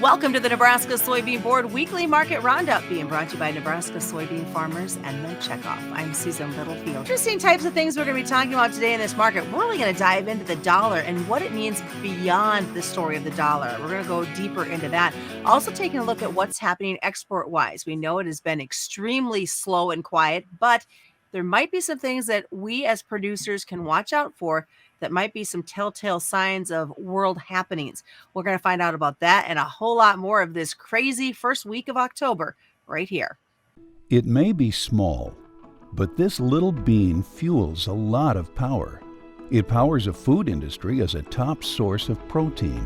Welcome to the Nebraska Soybean Board Weekly Market Roundup, being brought to you by Nebraska soybean farmers and the Checkoff. I'm Susan Littlefield. Interesting types of things we're going to be talking about today in this market. We're really going to dive into the dollar and what it means beyond the story of the dollar. We're going to go deeper into that. Also taking a look at what's happening export-wise. We know it has been extremely slow and quiet, but there might be some things that we as producers can watch out for that might be some telltale signs of world happenings. We're going to find out about that and a whole lot more of this crazy first week of October right here. It may be small, but this little bean fuels a lot of power. It powers a food industry as a top source of protein.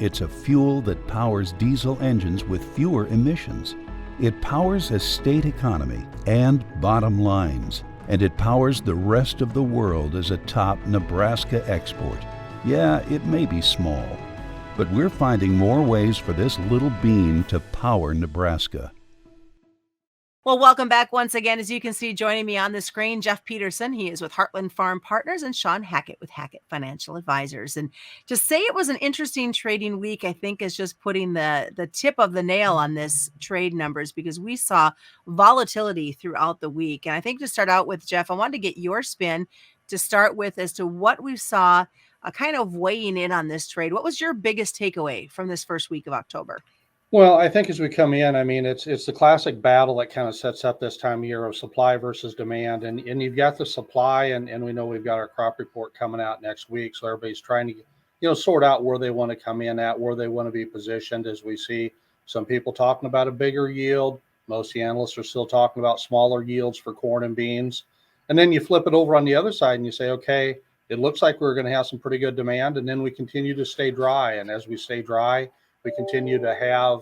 It's a fuel that powers diesel engines with fewer emissions. It powers a state economy and bottom lines. And it powers the rest of the world as a top Nebraska export. Yeah, it may be small, but we're finding more ways for this little bean to power Nebraska. Well, welcome back once again. As you can see, joining me on the screen, Jeff Peterson. He is with Heartland Farm Partners, and Shawn Hackett with Hackett Financial Advisors. And to say it was an interesting trading week, I think is just putting the tip of the nail on this trade numbers, because we saw volatility throughout the week. And I think to start out with, Jeff, I wanted to get your spin to start with as to what we saw kind of weighing in on this trade. What was your biggest takeaway from this first week of October? Well, I think as we come in, I mean, it's the classic battle that kind of sets up this time of year of supply versus demand. And you've got the supply, and we know we've got our crop report coming out next week. So everybody's trying to, sort out where they want to come in at, where they want to be positioned, as we see some people talking about a bigger yield. Most of the analysts are still talking about smaller yields for corn and beans. And then you flip it over on the other side and you say, okay, it looks like we're going to have some pretty good demand. And then we continue to stay dry. And as we stay dry, we continue to have,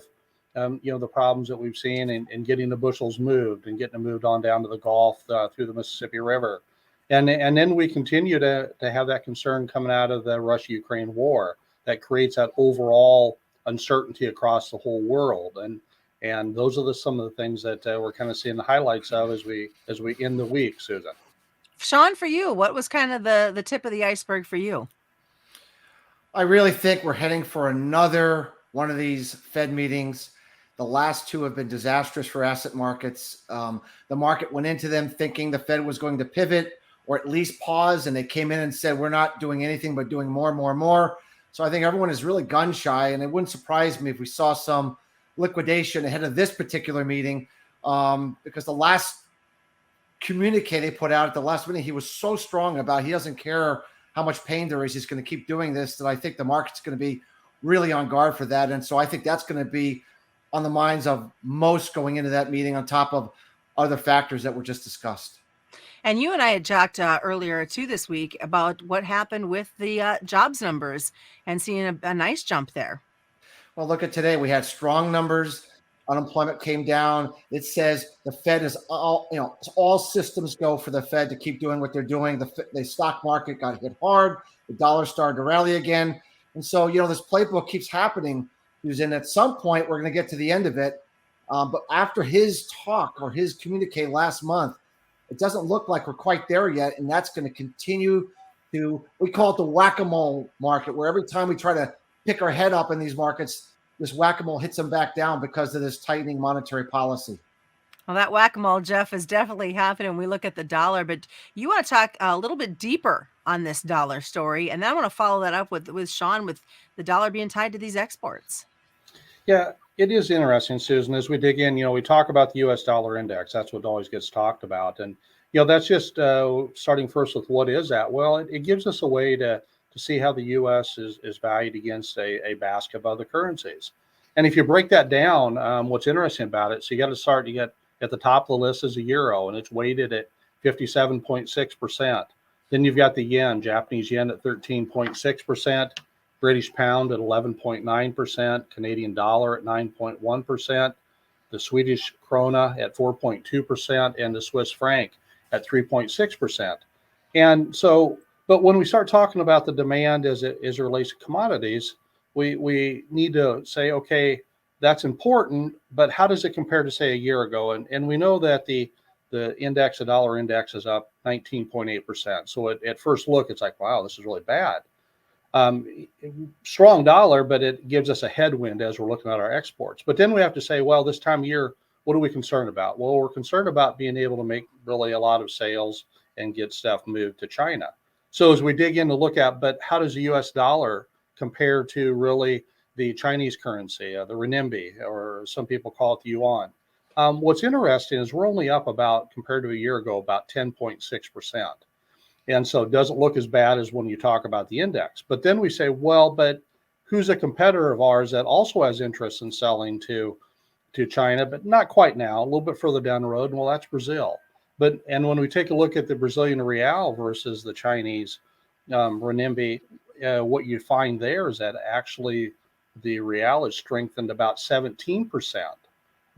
the problems that we've seen in getting the bushels moved and getting them moved on down to the Gulf through the Mississippi River. And then we continue to have that concern coming out of the Russia-Ukraine war that creates that overall uncertainty across the whole world. And those are some of the things that we're kind of seeing the highlights of as we end the week, Susan. Shawn, for you, what was kind of the tip of the iceberg for you? I really think we're heading for another one of these Fed meetings. The last two have been disastrous for asset markets. The market went into them thinking the Fed was going to pivot or at least pause, and they came in and said, we're not doing anything but doing more and more and more. So I think everyone is really gun shy, and it wouldn't surprise me if we saw some liquidation ahead of this particular meeting, because the last communique they put out at the last meeting, he was so strong about he doesn't care how much pain there is. He's going to keep doing this, that I think the market's going to be really on guard for that. And so I think that's going to be on the minds of most going into that meeting, on top of other factors that were just discussed. And you and I had talked earlier too this week about what happened with the jobs numbers and seeing a nice jump there. Well, look at today. We had strong numbers. Unemployment came down. It says the Fed is all systems go for the Fed to keep doing what they're doing. The stock market got hit hard. The dollar started to rally again. And so, this playbook keeps happening. And at some point, we're going to get to the end of it. But after his talk or his communique last month, it doesn't look like we're quite there yet. And that's going to continue we call it the whack-a-mole market, where every time we try to pick our head up in these markets, this whack-a-mole hits them back down because of this tightening monetary policy. Well, that whack-a-mole, Jeff, is definitely happening when we look at the dollar. But you want to talk a little bit deeper on this dollar story. And then I want to follow that up with Shawn, with the dollar being tied to these exports. Yeah, it is interesting, Susan, as we dig in. We talk about the U.S. dollar index. That's what always gets talked about. And, that's just starting first with what is that? Well, it gives us a way to see how the U.S. is valued against a basket of other currencies. And if you break that down, what's interesting about it, so you got to start, you get at the top of the list is the euro, and it's weighted at 57.6%. Then you've got the yen, Japanese yen at 13.6%, British pound at 11.9%, Canadian dollar at 9.1%, the Swedish krona at 4.2%, and the Swiss franc at 3.6%. And so, but when we start talking about the demand as it relates to commodities, we need to say, okay, that's important, but how does it compare to, say, a year ago? And we know that the index, the dollar index, is up 19.8%. So at first look, it's like, wow, this is really bad. Strong dollar, but it gives us a headwind as we're looking at our exports. But then we have to say, well, this time of year, what are we concerned about? Well, we're concerned about being able to make really a lot of sales and get stuff moved to China. So as we dig in to look at, but how does the US dollar compare to really the Chinese currency, the renminbi, or some people call it the yuan? What's interesting is we're only up about, compared to a year ago, about 10.6%. And so it doesn't look as bad as when you talk about the index. But then we say, well, but who's a competitor of ours that also has interest in selling to China, but not quite now, a little bit further down the road? Well, that's Brazil. And when we take a look at the Brazilian real versus the Chinese renminbi, what you find there is that actually the real is strengthened about 17%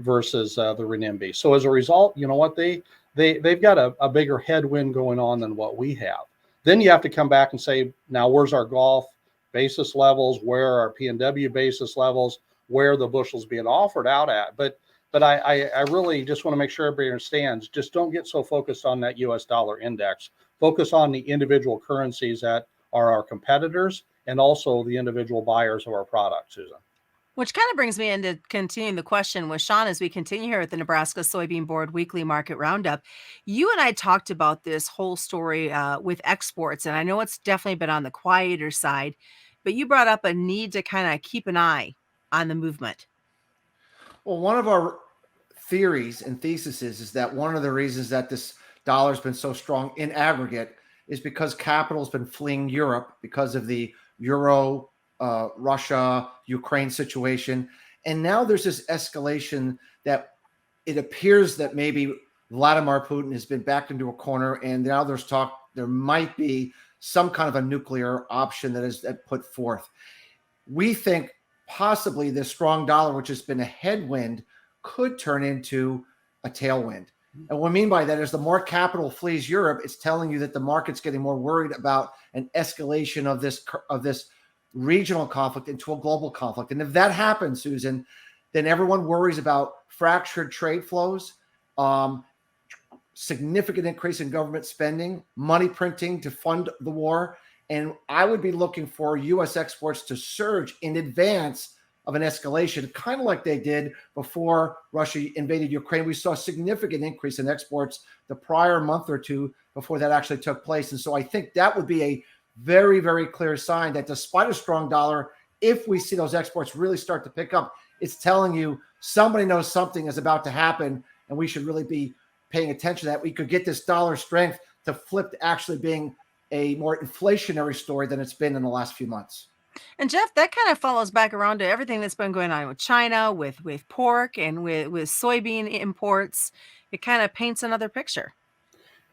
versus the renminbi. So as a result, you know what, they've got a bigger headwind going on than what we have. Then you have to come back and say, now where's our Gulf basis levels? Where are our P&W basis levels? Where are the bushels being offered out at? But I really just want to make sure everybody understands, just don't get so focused on that US dollar index. Focus on the individual currencies that are our competitors and also the individual buyers of our products, Susan. Which kind of brings me into continuing the question with Shawn as we continue here at the Nebraska Soybean Board Weekly Market Roundup. You and I talked about this whole story with exports, and I know it's definitely been on the quieter side, but you brought up a need to kind of keep an eye on the movement. Well, one of our theories and theses is that one of the reasons that this dollar's been so strong in aggregate is because capital's been fleeing Europe because of the euro, Russia, Ukraine situation. And now there's this escalation that it appears that maybe Vladimir Putin has been backed into a corner, and now there's talk there might be some kind of a nuclear option that is put forth. We think possibly this strong dollar, which has been a headwind, could turn into a tailwind. And what I mean by that is the more capital flees Europe, it's telling you that the market's getting more worried about an escalation of this regional conflict into a global conflict. And if that happens, Susan, then everyone worries about fractured trade flows, significant increase in government spending, money printing to fund the war. And I would be looking for U.S. exports to surge in advance of an escalation, kind of like they did before Russia invaded Ukraine. We saw a significant increase in exports the prior month or two before that actually took place. And so I think that would be a very, very clear sign that despite a strong dollar, if we see those exports really start to pick up, it's telling you somebody knows something is about to happen, and we should really be paying attention to that. We could get this dollar strength to flip to actually being a more inflationary story than it's been in the last few months. And Jeff, that kind of follows back around to everything that's been going on with China, with pork, and with soybean imports. It kind of paints another picture.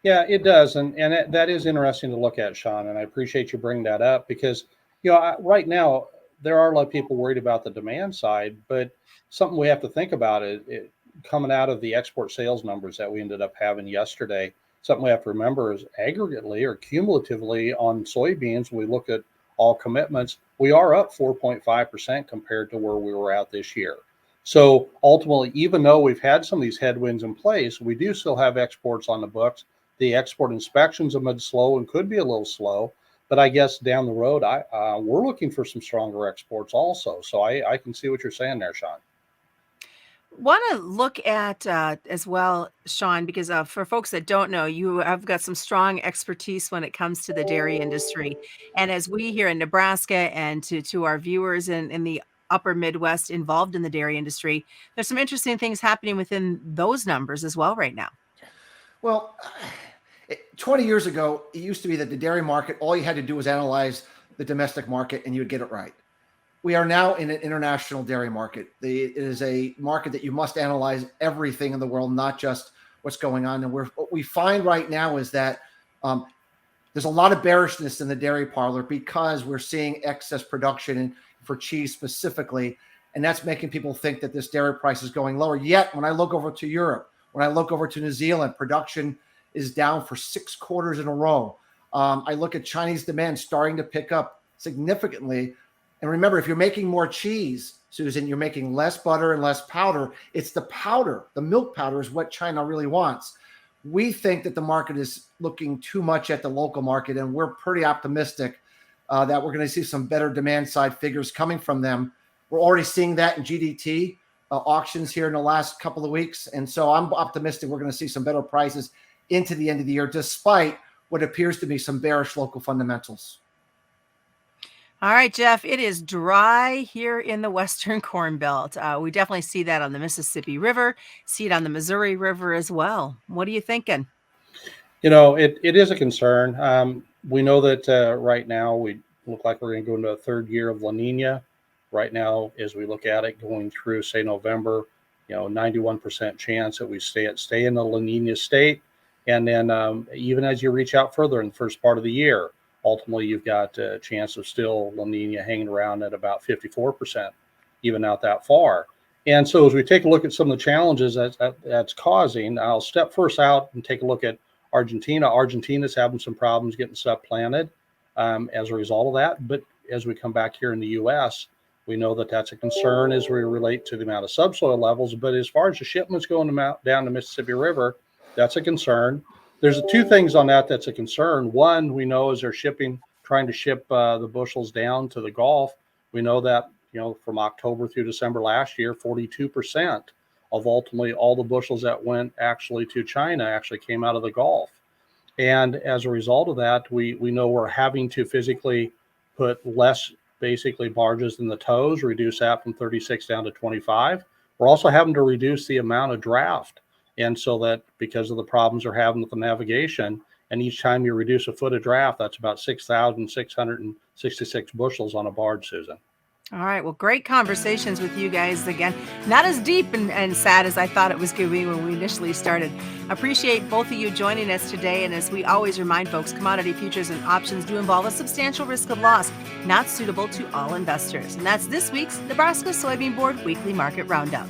Yeah, it does. And that is interesting to look at, Shawn. And I appreciate you bringing that up because, right now, there are a lot of people worried about the demand side, but something we have to think about is coming out of the export sales numbers that we ended up having yesterday. Something we have to remember is aggregately or cumulatively on soybeans, we look at all commitments, we are up 4.5% compared to where we were at this year. So ultimately, even though we've had some of these headwinds in place, we do still have exports on the books. The export inspections have been slow and could be a little slow, but I guess down the road, we're looking for some stronger exports also. So I can see what you're saying there, Shawn. Want to look at as well, Shawn, because for folks that don't know, you have got some strong expertise when it comes to the dairy industry. And as we here in Nebraska and to our viewers in the upper Midwest involved in the dairy industry, there's some interesting things happening within those numbers as well right now. Well, 20 years ago, it used to be that the dairy market, all you had to do was analyze the domestic market and you would get it right. We are now in an international dairy market. It is a market that you must analyze everything in the world, not just what's going on. And what we find right now is that there's a lot of bearishness in the dairy parlor because we're seeing excess production for cheese specifically. And that's making people think that this dairy price is going lower. Yet, when I look over to Europe, when I look over to New Zealand, production is down for 6 quarters in a row. I look at Chinese demand starting to pick up significantly. And remember, if you're making more cheese, Susan, you're making less butter and less powder. It's the powder, the milk powder is what China really wants. We think that the market is looking too much at the local market, and we're pretty optimistic that we're going to see some better demand side figures coming from them. We're already seeing that in GDT auctions here in the last couple of weeks. And so I'm optimistic we're going to see some better prices into the end of the year, despite what appears to be some bearish local fundamentals. All right, Jeff, it is dry here in the Western Corn Belt. We definitely see that on the Mississippi River, see it on the Missouri River as well. What are you thinking? It is a concern. We know that right now we look like we're going to go into a third year of La Nina. Right now, as we look at it going through, say, November, 91% chance that we stay in the La Nina state. And then even as you reach out further in the first part of the year, ultimately you've got a chance of still La Nina hanging around at about 54%, even out that far. And so as we take a look at some of the challenges that's causing, I'll step first out and take a look at Argentina. Argentina's having some problems getting stuff planted as a result of that. But as we come back here in the U.S., we know that that's a concern as we relate to the amount of subsoil levels. But as far as the shipments going down the Mississippi River, that's a concern. There's two things on that's a concern. One, we know as they're trying to ship the bushels down to the Gulf, we know that, from October through December last year, 42% of ultimately all the bushels that went actually to China actually came out of the Gulf. And as a result of that, we know we're having to physically put less basically barges in the tows, reduce that from 36 down to 25. We're also having to reduce the amount of draft. And so that because of the problems they're having with the navigation, and each time you reduce a foot of draft, that's about 6,666 bushels on a barge, Susan. All right. Well, great conversations with you guys again. Not as deep and sad as I thought it was going to be when we initially started. Appreciate both of you joining us today. And as we always remind folks, commodity futures and options do involve a substantial risk of loss, not suitable to all investors. And that's this week's Nebraska Soybean Board Weekly Market Roundup.